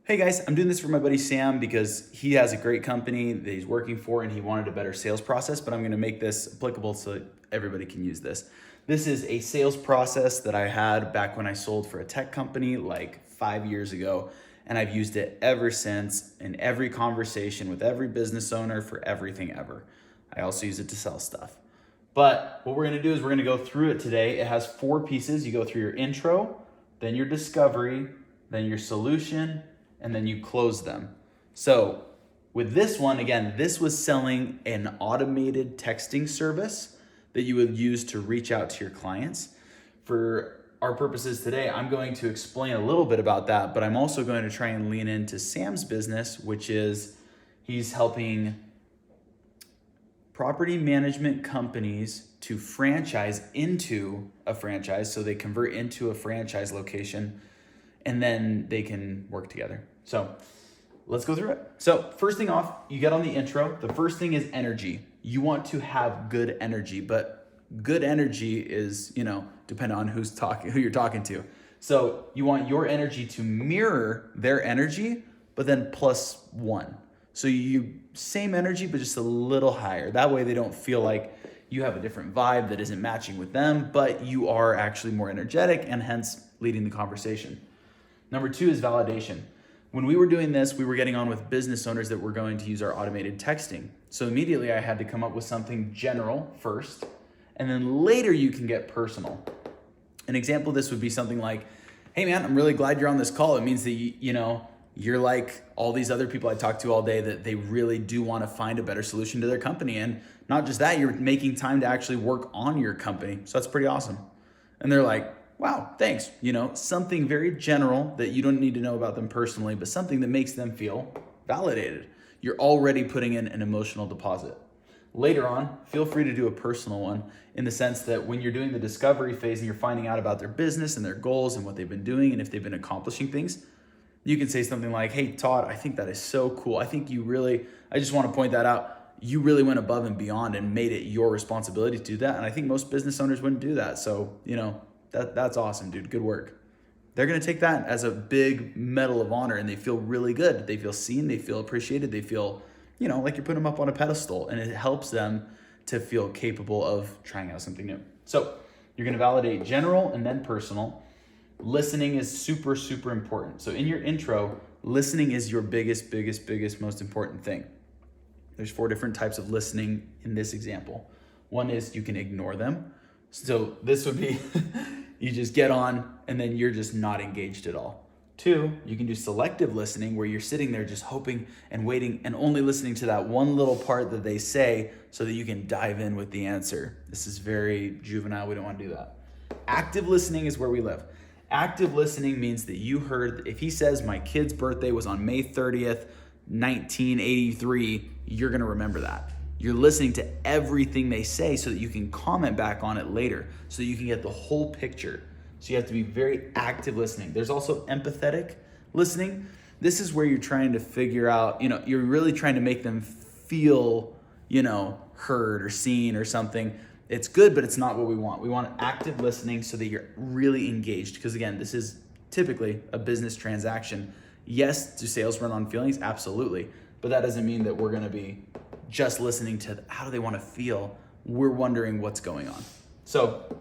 Hey guys, I'm doing this for my buddy Sam because he has a great company that he's working for and he wanted a better sales process, but I'm going to make this applicable so that everybody can use this. This is a sales process that I had back when I sold for a tech company like 5 years ago, and I've used it ever since in every conversation with every business owner for everything ever. I also use it to sell stuff. But what we're going to do is we're going to go through it today. It has 4 pieces. You go through your intro, then your discovery, then your solution, and then you close them. So with this one, again, this was selling an automated texting service that you would use to reach out to your clients. For our purposes today, I'm going to explain a little bit about that, but I'm also going to try and lean into Sam's business, which is he's helping property management companies to franchise into a franchise, so they convert into a franchise location and then they can work together. So let's go through it. So first thing off, you get on the intro. The first thing is energy. You want to have good energy, but good energy is, depending on who you're talking to. So you want your energy to mirror their energy, but then plus one. So you same energy, but just a little higher. That way they don't feel like you have a different vibe that isn't matching with them, but you are actually more energetic and hence leading the conversation. Number 2 is validation. When we were doing this, we were getting on with business owners that were going to use our automated texting. So immediately I had to come up with something general first, and then later you can get personal. An example of this would be something like, hey man, I'm really glad you're on this call. It means that you're like all these other people I talk to all day, that they really do want to find a better solution to their company. And not just that, you're making time to actually work on your company. So that's pretty awesome. And they're like, wow, thanks. Something very general that you don't need to know about them personally, but something that makes them feel validated. You're already putting in an emotional deposit. Later on, feel free to do a personal one, in the sense that when you're doing the discovery phase and you're finding out about their business and their goals and what they've been doing and if they've been accomplishing things, you can say something like, hey, Todd, I think that is so cool. I just want to point that out. You really went above and beyond and made it your responsibility to do that. And I think most business owners wouldn't do that. So, that's awesome, dude. Good work. They're going to take that as a big medal of honor, and they feel really good. They feel seen. They feel appreciated. They feel, like you're putting them up on a pedestal, and it helps them to feel capable of trying out something new. So you're going to validate general and then personal. Listening is super, super important. So in your intro, listening is your biggest, most important thing. There's 4 different types of listening in this example. One is you can ignore them. So this would be you just get on and then you're just not engaged at all. 2, you can do selective listening, where you're sitting there just hoping and waiting and only listening to that one little part that they say so that you can dive in with the answer. This is very juvenile. We don't want to do that. Active listening is where we live. Active listening means that you heard, if he says my kid's birthday was on May 30th, 1983, you're going to remember that. You're listening to everything they say so that you can comment back on it later, so that you can get the whole picture. So you have to be very active listening. There's also empathetic listening. This is where you're trying to figure out, you're really trying to make them feel, heard or seen or something. It's good, but it's not what we want. We want active listening so that you're really engaged. Because again, this is typically a business transaction. Yes, do sales run on feelings? Absolutely. But that doesn't mean that we're going to be just listening to how do they want to feel. We're wondering what's going on. So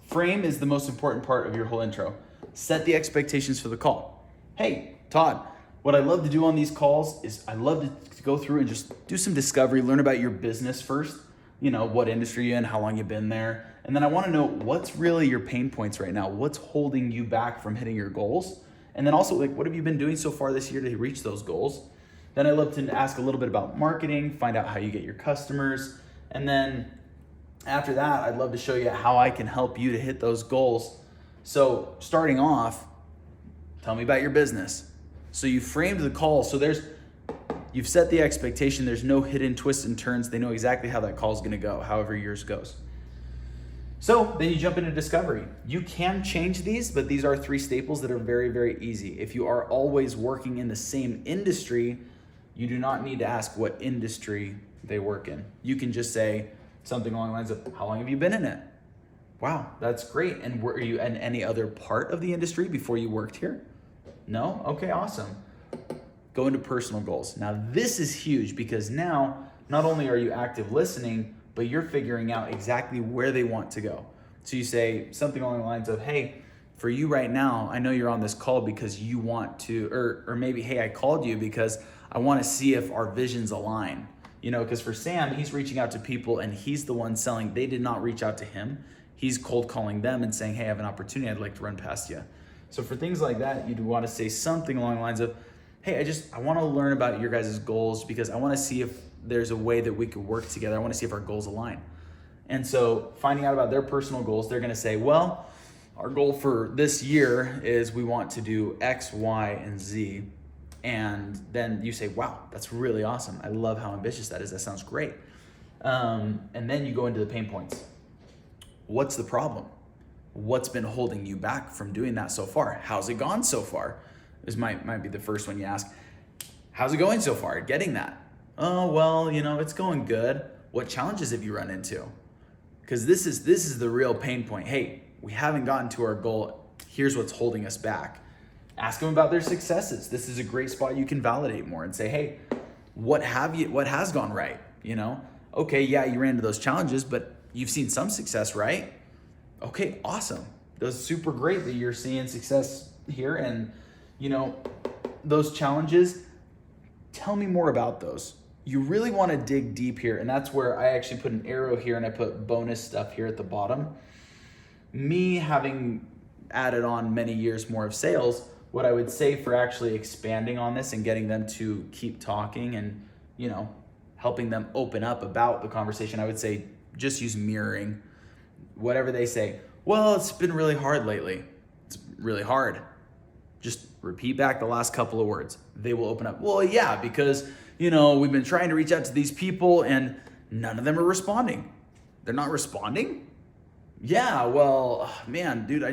frame is the most important part of your whole intro. Set the expectations for the call. Hey, Todd, what I love to do on these calls is I love to go through and just do some discovery, learn about your business first, what industry you're in, how long you've been there. And then I want to know what's really your pain points right now. What's holding you back from hitting your goals? And then also, what have you been doing so far this year to reach those goals? Then I love to ask a little bit about marketing, find out how you get your customers. And then after that, I'd love to show you how I can help you to hit those goals. So starting off, tell me about your business. So you framed the call. So you've set the expectation. There's no hidden twists and turns. They know exactly how that call is going to go, however yours goes. So then you jump into discovery. You can change these, but these are 3 staples that are very, very easy. If you are always working in the same industry, you do not need to ask what industry they work in. You can just say something along the lines of, how long have you been in it? Wow, that's great. And were you in any other part of the industry before you worked here? No? Okay, awesome. Go into personal goals. Now, this is huge because now not only are you active listening, but you're figuring out exactly where they want to go. So you say something along the lines of, hey, for you right now, I know you're on this call because you want to, or maybe, hey, I called you because I want to see if our visions align. Because for Sam, he's reaching out to people and he's the one selling. They did not reach out to him. He's cold calling them and saying, hey, I have an opportunity I'd like to run past you. So for things like that, you'd want to say something along the lines of, hey, I want to learn about your guys' goals because I want to see if there's a way that we could work together. I want to see if our goals align. And so finding out about their personal goals, they're going to say, well, our goal for this year is we want to do X, Y, and Z. And then you say, wow, that's really awesome. I love how ambitious that is. That sounds great. And then you go into the pain points. What's the problem? What's been holding you back from doing that so far? How's it gone so far? This might be the first one you ask. How's it going so far? Getting that. Oh, well, it's going good. What challenges have you run into? Because this is the real pain point. Hey, we haven't gotten to our goal. Here's what's holding us back. Ask them about their successes. This is a great spot you can validate more and say, hey, what has gone right? Okay, yeah, you ran into those challenges, but you've seen some success, right? Okay, awesome. That's super great that you're seeing success here. And, those challenges, tell me more about those. You really want to dig deep here. And that's where I actually put an arrow here and I put bonus stuff here at the bottom. Me having added on many years more of sales, what I would say for actually expanding on this and getting them to keep talking and, helping them open up about the conversation, I would say just use mirroring. Whatever they say, well, it's been really hard lately. It's really hard. Just repeat back the last couple of words. They will open up. Well, yeah, because, we've been trying to reach out to these people and none of them are responding. They're not responding? Yeah, well, man, dude,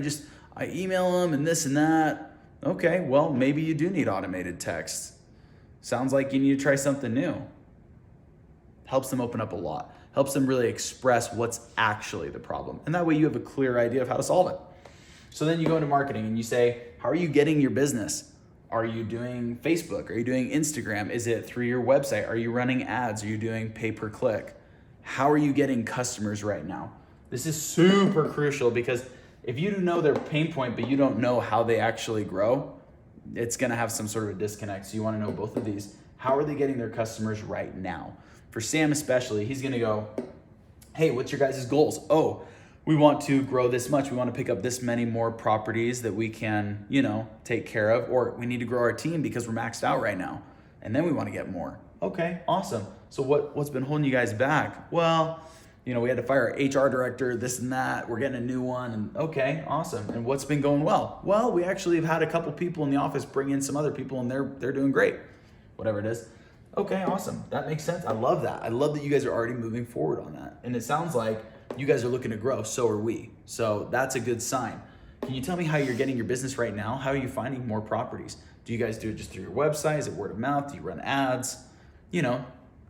I email them and this and that. Okay, well, maybe you do need automated text. Sounds like you need to try something new. Helps them open up a lot. Helps them really express what's actually the problem. And that way you have a clear idea of how to solve it. So then you go into marketing and you say, how are you getting your business? Are you doing Facebook? Are you doing Instagram? Is it through your website? Are you running ads? Are you doing pay-per-click? How are you getting customers right now? This is super crucial because if you know their pain point, but you don't know how they actually grow, it's gonna have some sort of a disconnect. So you wanna know both of these. How are they getting their customers right now? For Sam especially, he's gonna go, hey, what's your guys' goals? Oh, we want to grow this much. We want to pick up this many more properties that we can, take care of, or we need to grow our team because we're maxed out right now. And then we want to get more. Okay, awesome. So what's been holding you guys back? Well, we had to fire our HR director, this and that. We're getting a new one. And okay, awesome. And what's been going well? Well, we actually have had a couple people in the office bring in some other people and they're doing great. Whatever it is. Okay, awesome. That makes sense. I love that. I love that you guys are already moving forward on that. And it sounds like you guys are looking to grow. So are we. So that's a good sign. Can you tell me how you're getting your business right now? How are you finding more properties? Do you guys do it just through your website? Is it word of mouth? Do you run ads?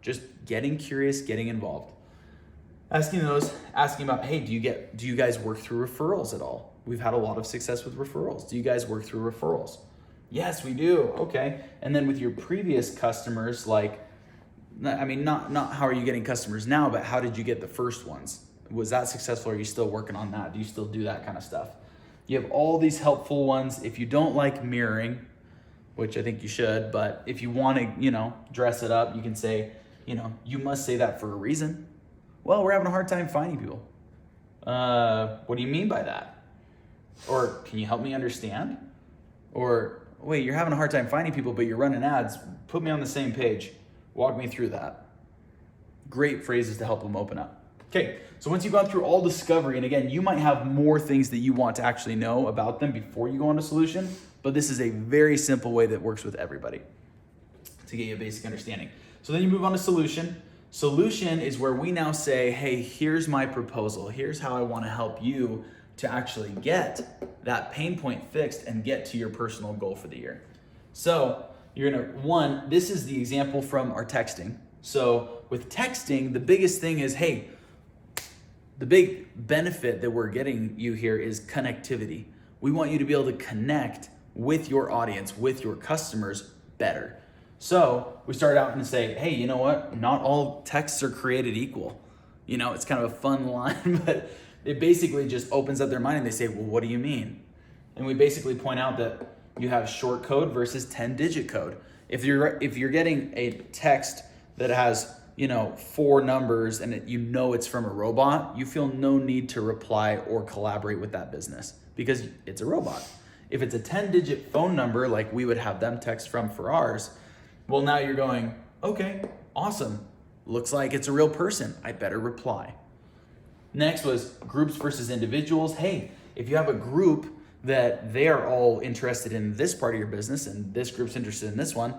Just getting curious, getting involved. Asking about, hey, do you guys work through referrals at all? We've had a lot of success with referrals. Do you guys work through referrals? Yes, we do. Okay. And then with your previous customers, not how are you getting customers now, but how did you get the first ones? Was that successful? Or are you still working on that? Do you still do that kind of stuff? You have all these helpful ones. If you don't like mirroring, which I think you should, but if you want to, dress it up, you can say, you must say that for a reason. Well, we're having a hard time finding people. What do you mean by that? Or can you help me understand? Or wait, you're having a hard time finding people, but you're running ads. Put me on the same page. Walk me through that. Great phrases to help them open up. Okay, so once you've gone through all discovery, and again, you might have more things that you want to actually know about them before you go on to solution, but this is a very simple way that works with everybody to get you a basic understanding. So then you move on to solution. Solution is where we now say, hey, here's my proposal. Here's how I want to help you to actually get that pain point fixed and get to your personal goal for the year. So you're gonna, this is the example from our texting. So with texting, the biggest thing is, hey, the big benefit that we're getting you here is connectivity. We want you to be able to connect with your audience, with your customers better. So we started out and say, hey, you know what? Not all texts are created equal. It's kind of a fun line, but it basically just opens up their mind and they say, well, what do you mean? And we basically point out that you have short code versus 10-digit code. If you're getting a text that has 4 numbers and it's from a robot, you feel no need to reply or collaborate with that business because it's a robot. If it's a 10-digit phone number like we would have them text from for ours, well, now you're going, okay, awesome. Looks like it's a real person. I better reply. Next was groups versus individuals. Hey, if you have a group that they are all interested in this part of your business and this group's interested in this one,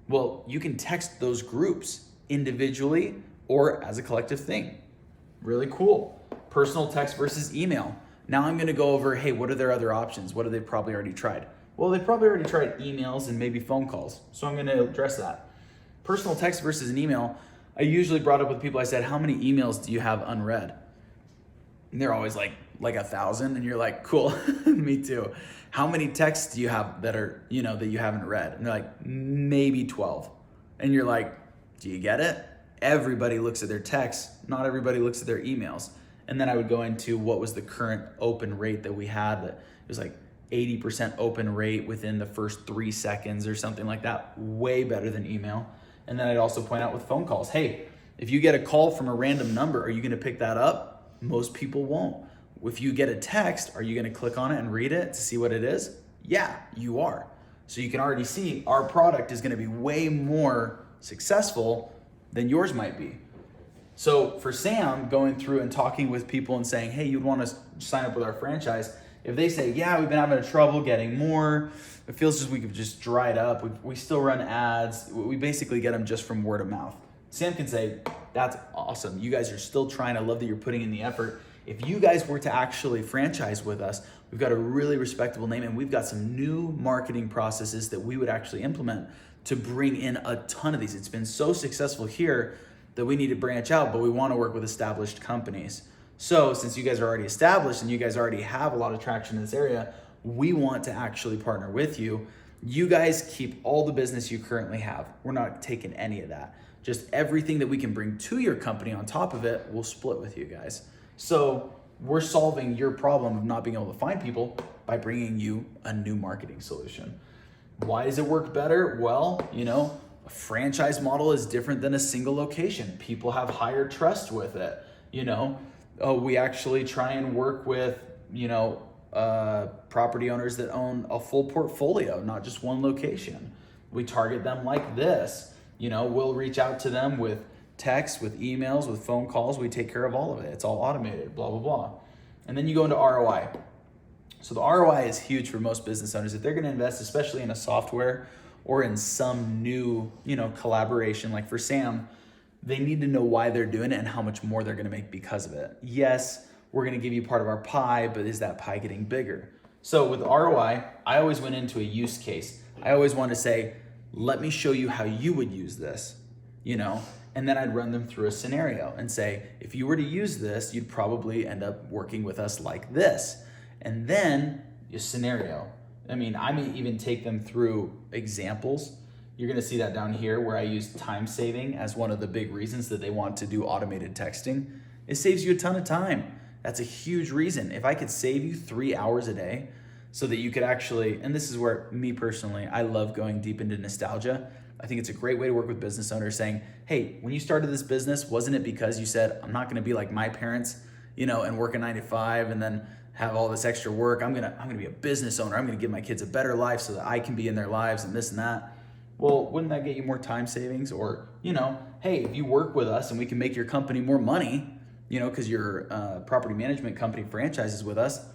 well, you can text those groups individually or as a collective thing. Really cool. Personal text versus email. Now I'm going to go over, hey, what are their other options? What have they probably already tried? Well, they probably already tried emails and maybe phone calls. So I'm going to address that. Personal text versus an email. I usually brought up with people, I said, how many emails do you have unread? And they're always like 1,000. And you're like, cool, me too. How many texts do you have that are, that you haven't read? And they're like, maybe 12. And you're like, do you get it? Everybody looks at their texts. Not everybody looks at their emails. And then I would go into what was the current open rate that we had. That it was like 80% open rate within the first 3 seconds or something like that. Way better than email. And then I'd also point out with phone calls, hey, if you get a call from a random number, are you going to pick that up? Most people won't. If you get a text, are you going to click on it and read it to see what it is? Yeah, you are. So you can already see our product is going to be way more successful than yours might be. So for Sam, going through and talking with people and saying, hey, you'd want to sign up with our franchise. If they say, yeah, we've been having trouble getting more, it feels as we could just dry it up. We still run ads. We basically get them just from word of mouth. Sam can say, that's awesome. You guys are still trying. I love that you're putting in the effort. If you guys were to actually franchise with us, we've got a really respectable name and we've got some new marketing processes that we would actually implement to bring in a ton of these. It's been so successful here that we need to branch out, but we want to work with established companies. So since you guys are already established and you guys already have a lot of traction in this area, we want to actually partner with you. You guys keep all the business you currently have. We're not taking any of that. Just everything that we can bring to your company on top of it, we'll split with you guys. So we're solving your problem of not being able to find people by bringing you a new marketing solution. Why does it work better? Well, a franchise model is different than a single location. People have higher trust with it. We actually try and work with, property owners that own a full portfolio, not just one location. We target them like this. We'll reach out to them with texts, with emails, with phone calls. We take care of all of it. It's all automated, blah, blah, blah. And then you go into ROI. So the ROI is huge for most business owners. If they're going to invest, especially in a software or in some new, collaboration, like for Sam, they need to know why they're doing it and how much more they're going to make because of it. Yes, we're going to give you part of our pie, but is that pie getting bigger? So with ROI, I always went into a use case. I always want to say, let me show you how you would use this, and then I'd run them through a scenario and say, if you were to use this, you'd probably end up working with us like this. And then a scenario. I may even take them through examples. You're going to see that down here where I use time saving as one of the big reasons that they want to do automated texting. It saves you a ton of time. That's a huge reason. If I could save you 3 hours a day so that you could actually, and this is where me personally, I love going deep into nostalgia. I think it's a great way to work with business owners saying, hey, when you started this business, wasn't it because you said, I'm not going to be like my parents, and work a 9 to 5 and then have all this extra work. I'm gonna be a business owner. I'm gonna give my kids a better life so that I can be in their lives and this and that. Well, wouldn't that get you more time savings? Or, hey, if you work with us and we can make your company more money, because your property management company franchises with us,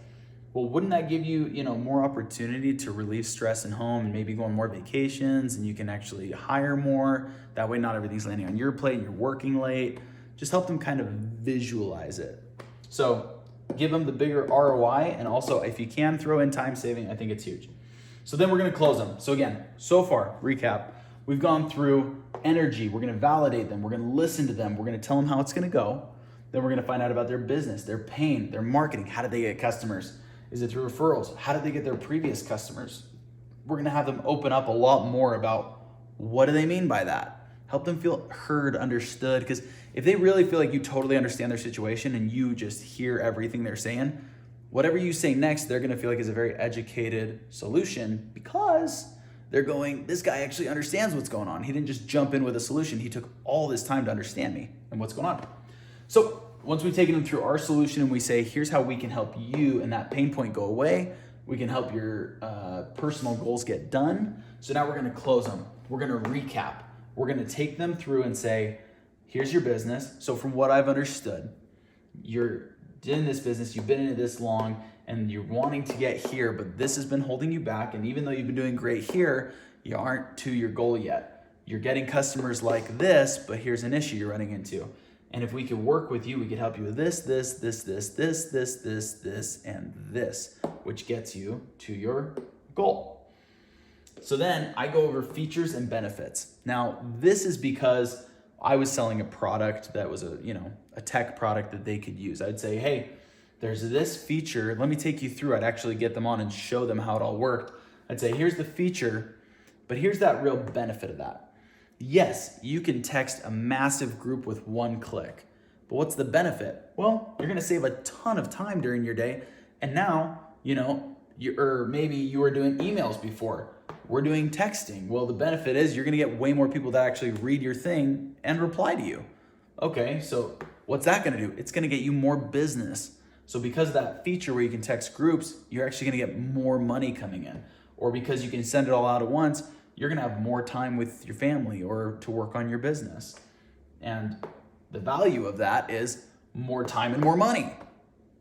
well, wouldn't that give you, more opportunity to relieve stress at home and maybe go on more vacations and you can actually hire more? That way not everything's landing on your plate and you're working late. Just help them kind of visualize it. So give them the bigger ROI, and also if you can throw in time saving, I think it's huge. So then we're going to close them. So again, so far, recap, we've gone through energy. We're going to validate them. We're going to listen to them. We're going to tell them how it's going to go. Then we're going to find out about their business, their pain, their marketing. How did they get customers? Is it through referrals? How did they get their previous customers? We're going to have them open up a lot more about What do they mean by that? Help them feel heard, understood, because if they really feel like you totally understand their situation and you just hear everything they're saying, whatever you say next, they're gonna feel like is a very educated solution because they're going, this guy actually understands what's going on. He didn't just jump in with a solution. He took all this time to understand me and what's going on. So once we've taken them through our solution and we say, here's how we can help you and that pain point go away, we can help your personal goals get done. So now we're gonna close them. We're gonna recap. We're gonna take them through and say, here's your business. So from what I've understood, you're in this business, you've been in it this long, and you're wanting to get here, but this has been holding you back. And even though you've been doing great here, you aren't to your goal yet. You're getting customers like this, but here's an issue you're running into. And if we could work with you, we could help you with this, and this, which gets you to your goal. So then I go over features and benefits. Now, this is because I was selling a product that was a tech product that they could use. I'd say, hey, there's this feature. Let me take you through. I'd actually get them on and show them how it all worked. I'd say, here's the feature, but here's that real benefit of that. Yes, you can text a massive group with one click, but what's the benefit? Well, you're gonna save a ton of time during your day. And now, or maybe you were doing emails before. We're doing texting. Well, the benefit is you're gonna get way more people that actually read your thing and reply to you. Okay, so what's that gonna do? It's gonna get you more business. So because of that feature where you can text groups, you're actually gonna get more money coming in. Or because you can send it all out at once, you're gonna have more time with your family or to work on your business. And the value of that is more time and more money.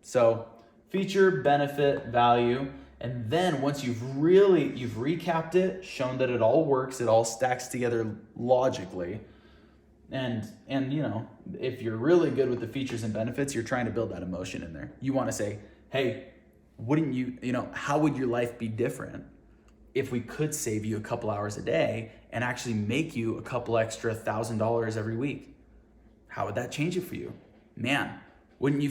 So feature, benefit, value, and then once you've recapped it, shown that it all works, it all stacks together logically. And if you're really good with the features and benefits, you're trying to build that emotion in there. You want to say, hey, wouldn't how would your life be different if we could save you a couple hours a day and actually make you a couple extra $1,000 every week? How would that change it for you? Man, wouldn't you,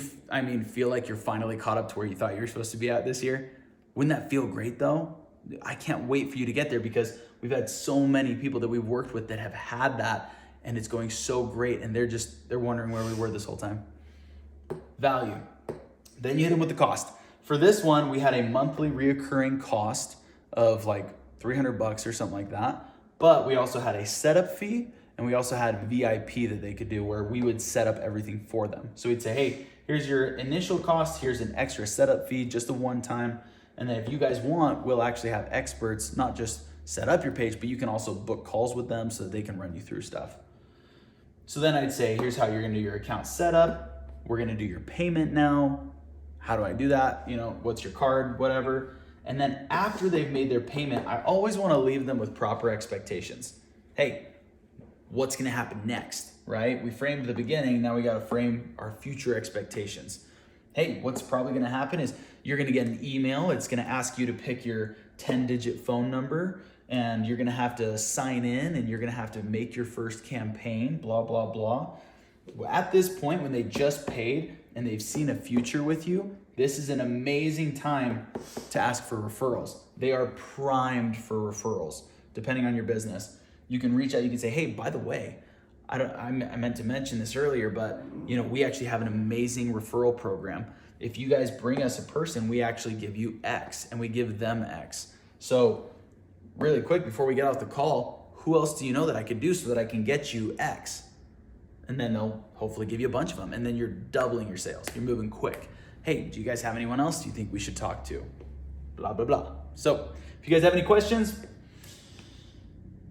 feel like you're finally caught up to where you thought you were supposed to be at this year? Wouldn't that feel great though? I can't wait for you to get there because we've had so many people that we've worked with that have had that and it's going so great and they're wondering where we were this whole time. Value. Then you hit them with the cost. For this one, we had a monthly reoccurring cost of like $300 or something like that. But we also had a setup fee and we also had VIP that they could do where we would set up everything for them. So we'd say, hey, here's your initial cost, here's an extra setup fee, just a one time. And then if you guys want, we'll actually have experts, not just set up your page, but you can also book calls with them so that they can run you through stuff. So then I'd say, here's how you're gonna do your account setup. We're gonna do your payment now. How do I do that? What's your card, whatever. And then after they've made their payment, I always wanna leave them with proper expectations. Hey, what's gonna happen next, right? We framed the beginning, now we gotta frame our future expectations. Hey, what's probably gonna happen is you're gonna get an email. It's gonna ask you to pick your 10-digit phone number and you're gonna have to sign in and you're gonna have to make your first campaign, blah, blah, blah. At this point, when they just paid and they've seen a future with you, this is an amazing time to ask for referrals. They are primed for referrals, depending on your business. You can reach out, you can say, hey, by the way, I meant to mention this earlier, but we actually have an amazing referral program. If you guys bring us a person, we actually give you X and we give them X. So really quick, before we get off the call, who else do you know that I could do so that I can get you X? And then they'll hopefully give you a bunch of them. And then you're doubling your sales. You're moving quick. Hey, do you guys have anyone else you think we should talk to? Blah, blah, blah. So if you guys have any questions,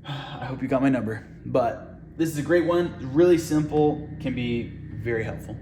I hope you got my number. But this is a great one. Really simple, can be very helpful.